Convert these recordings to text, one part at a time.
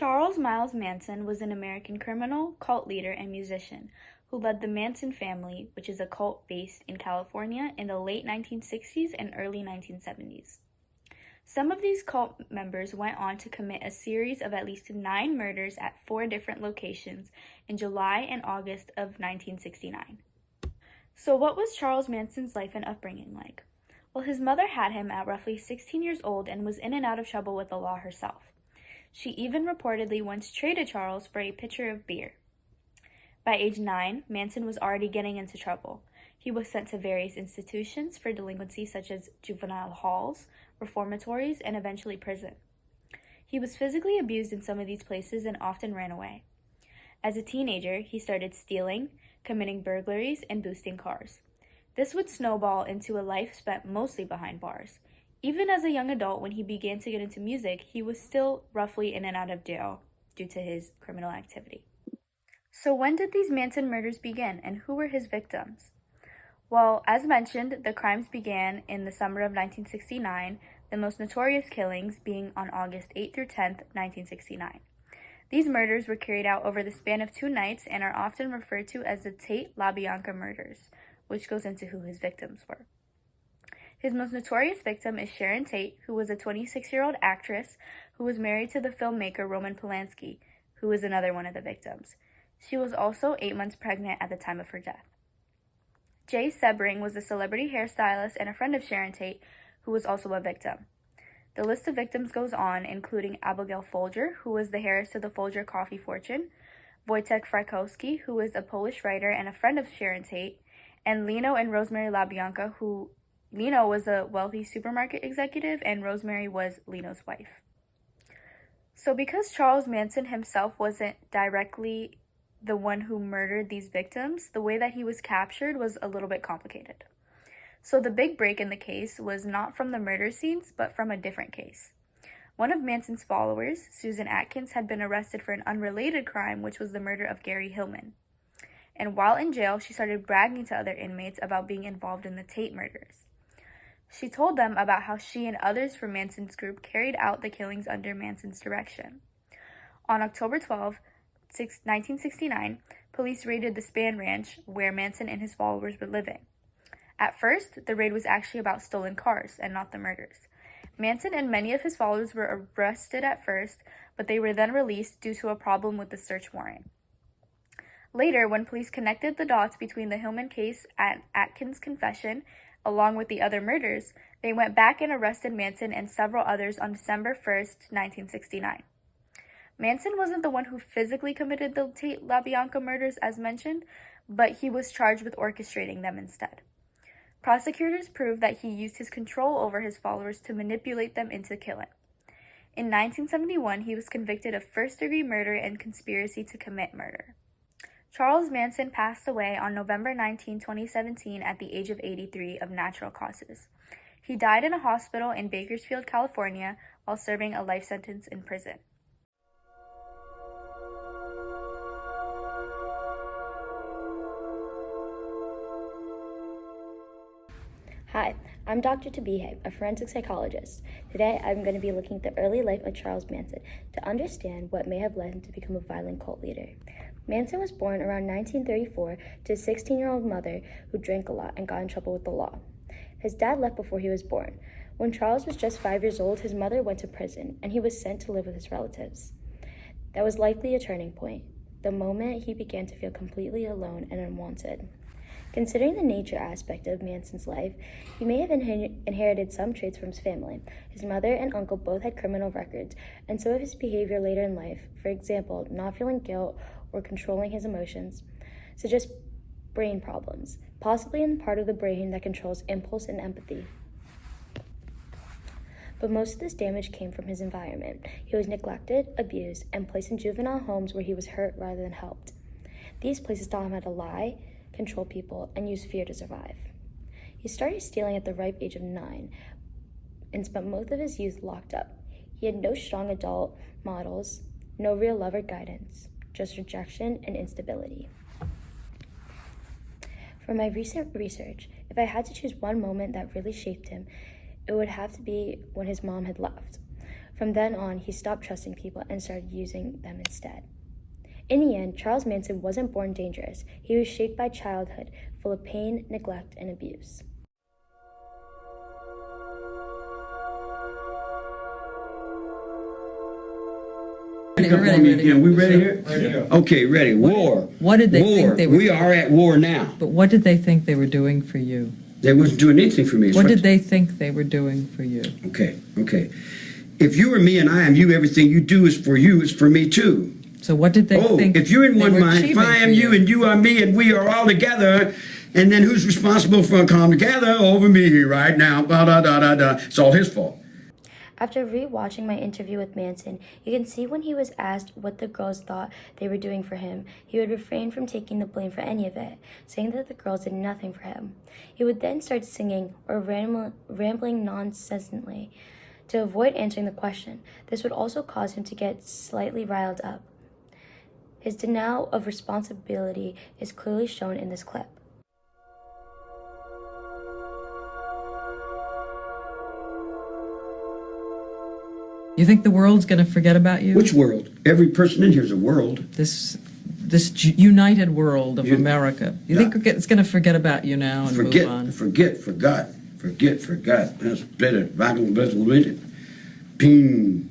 Charles Miles Manson was an American criminal, cult leader, and musician who led the Manson family, which is a cult based in California, in the late 1960s and early 1970s. Some of these cult members went on to commit a series of at least 9 murders at 4 different locations in July and August of 1969. So what was Charles Manson's life and upbringing like? Well, his mother had him at roughly 16 years old and was in and out of trouble with the law herself. She even reportedly once traded Charles for a pitcher of beer. By age 9, Manson was already getting into trouble. He was sent to various institutions for delinquency such as juvenile halls, reformatories, and eventually prison. He was physically abused in some of these places and often ran away. As a teenager, he started stealing, committing burglaries, and boosting cars. This would snowball into a life spent mostly behind bars. Even as a young adult, when he began to get into music, he was still roughly in and out of jail due to his criminal activity. So when did these Manson murders begin, and who were his victims? Well, as mentioned, the crimes began in the summer of 1969, the most notorious killings being on August 8th through 10th, 1969. These murders were carried out over the span of 2 nights and are often referred to as the Tate LaBianca murders, which goes into who his victims were. His most notorious victim is Sharon Tate, who was a 26-year-old actress who was married to the filmmaker Roman Polanski, who was another one of the victims. She was also 8 months pregnant at the time of her death. Jay Sebring was a celebrity hairstylist and a friend of Sharon Tate, who was also a victim. The list of victims goes on, including Abigail Folger, who was the heiress to the Folger coffee fortune, Wojtek Frykowski, who was a Polish writer and a friend of Sharon Tate, and Leno and Rosemary LaBianca, who Leno was a wealthy supermarket executive and Rosemary was Leno's wife. So because Charles Manson himself wasn't directly the one who murdered these victims, the way that he was captured was a little bit complicated. So the big break in the case was not from the murder scenes, but from a different case. One of Manson's followers, Susan Atkins, had been arrested for an unrelated crime, which was the murder of Gary Hillman. And while in jail, she started bragging to other inmates about being involved in the Tate murders. She told them about how she and others from Manson's group carried out the killings under Manson's direction. On October 12, 1969, police raided the Span Ranch, where Manson and his followers were living. At first, the raid was actually about stolen cars and not the murders. Manson and many of his followers were arrested at first, but they were then released due to a problem with the search warrant. Later, when police connected the dots between the Hillman case and Atkins' confession, along with the other murders, they went back and arrested Manson and several others on December 1st, 1969. Manson wasn't the one who physically committed the Tate LaBianca murders as mentioned, but he was charged with orchestrating them instead. Prosecutors proved that he used his control over his followers to manipulate them into killing. In 1971, he was convicted of first-degree murder and conspiracy to commit murder. Charles Manson passed away on November 19, 2017 at the age of 83 of natural causes. He died in a hospital in Bakersfield, California, while serving a life sentence in prison. Hi, I'm Dr. Tabihe, a forensic psychologist. Today, I'm going to be looking at the early life of Charles Manson to understand what may have led him to become a violent cult leader. Manson was born around 1934 to a 16-year-old mother who drank a lot and got in trouble with the law. His dad left before he was born. When Charles was just 5 years old, his mother went to prison, and he was sent to live with his relatives. That was likely a turning point, the moment he began to feel completely alone and unwanted. Considering the nature aspect of Manson's life, he may have inherited some traits from his family. His mother and uncle both had criminal records, and some of his behavior later in life, for example, not feeling guilt or controlling his emotions, suggest brain problems, possibly in the part of the brain that controls impulse and empathy. But most of this damage came from his environment. He was neglected, abused, and placed in juvenile homes where he was hurt rather than helped. These places taught him how to lie, control people, and use fear to survive. He started stealing at the ripe age of 9 and spent most of his youth locked up. He had no strong adult models, no real love or guidance, just rejection and instability. From my recent research, if I had to choose one moment that really shaped him, it would have to be when his mom had left. From then on, he stopped trusting people and started using them instead. In the end, Charles Manson wasn't born dangerous. He was shaped by childhood, full of pain, neglect, and abuse. Pick up on me again. We ready here? Okay, ready. War. What did they think they were We are at war now. But what did they think they were doing for you? They wasn't doing anything for me. What did they think they were doing for you? Okay. If you are me and I am you, everything you do is for you, is for me too. So what did they think? If you're in they one were mind, if achieving I for am you and you are me and we are all together, and then who's responsible for come together over me right now? It's all his fault. After re-watching my interview with Manson, you can see when he was asked what the girls thought they were doing for him, he would refrain from taking the blame for any of it, saying that the girls did nothing for him. He would then start singing or rambling nonsensely to avoid answering the question. This would also cause him to get slightly riled up. His denial of responsibility is clearly shown in this clip. You think the world's going to forget about you? Which world? Every person in here is a world. This united world of America. You think it's going to forget about you now and move on? Forgot. That's better. Ping,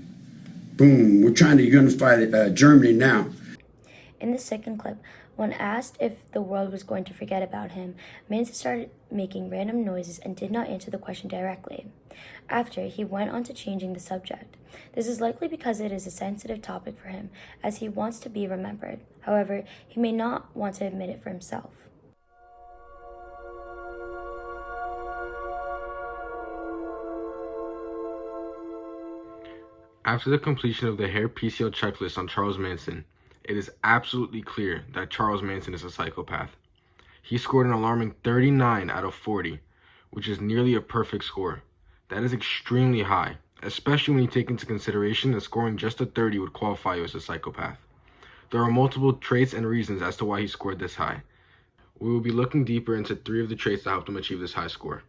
boom. We're trying to unify Germany now. In the second clip, when asked if the world was going to forget about him, Manson started making random noises and did not answer the question directly. After, he went on to changing the subject. This is likely because it is a sensitive topic for him, as he wants to be remembered. However, he may not want to admit it for himself. After the completion of the Hare PCL checklist on Charles Manson, it is absolutely clear that Charles Manson is a psychopath. He scored an alarming 39 out of 40, which is nearly a perfect score. That is extremely high, especially when you take into consideration that scoring just a 30 would qualify you as a psychopath. There are multiple traits and reasons as to why he scored this high. We will be looking deeper into 3 of the traits that helped him achieve this high score.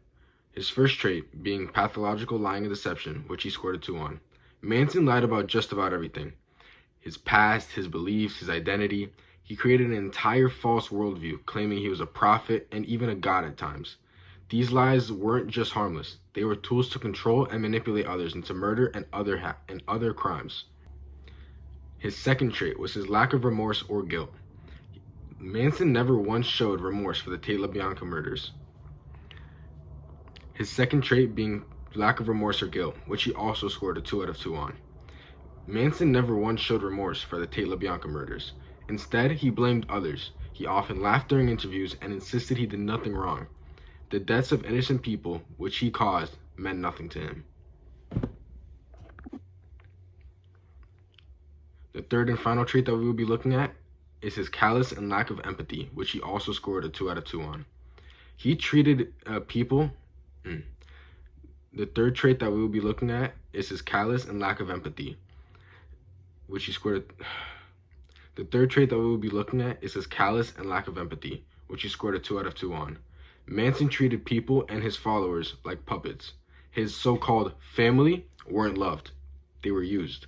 His first trait being pathological lying and deception, which he scored a 2 on. Manson lied about just about everything. His past, his beliefs, his identity. He created an entire false worldview, claiming he was a prophet and even a god at times. These lies weren't just harmless. They were tools to control and manipulate others into murder and other crimes. His second trait was his lack of remorse or guilt. Manson never once showed remorse for the Tate LaBianca murders. His second trait being lack of remorse or guilt, which he also scored a 2 out of 2 on. Manson never once showed remorse for the Tate LaBianca murders. Instead, he blamed others. He often laughed during interviews and insisted he did nothing wrong. The deaths of innocent people, which he caused, meant nothing to him. The third and final trait that we will be looking at is his callous and lack of empathy, which he also scored a 2 out of 2 on. He treated people... The third trait that we will be looking at is his callous and lack of empathy, which he scored. The third trait that we will be looking at is his callous and lack of empathy, which he scored a 2 out of 2 on. Manson treated people and his followers like puppets. His so-called family weren't loved. They were used.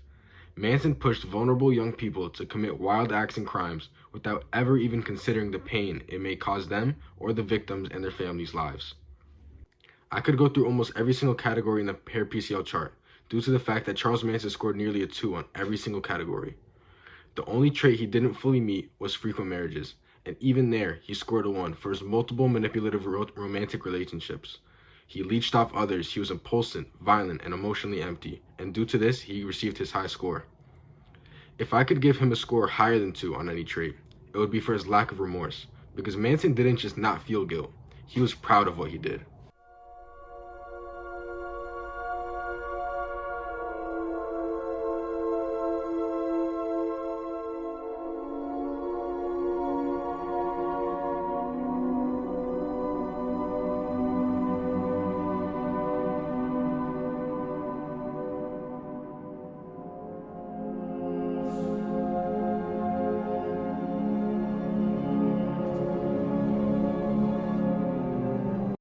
Manson pushed vulnerable young people to commit wild acts and crimes without ever even considering the pain it may cause them or the victims and their families' lives. I could go through almost every single category in the Hare PCL chart, due to the fact that Charles Manson scored nearly a 2 on every single category. The only trait he didn't fully meet was frequent marriages, and even there, he scored a 1 for his multiple manipulative romantic relationships. He leeched off others, he was impulsive, violent, and emotionally empty, and due to this, he received his high score. If I could give him a score higher than 2 on any trait, it would be for his lack of remorse, because Manson didn't just not feel guilt, he was proud of what he did.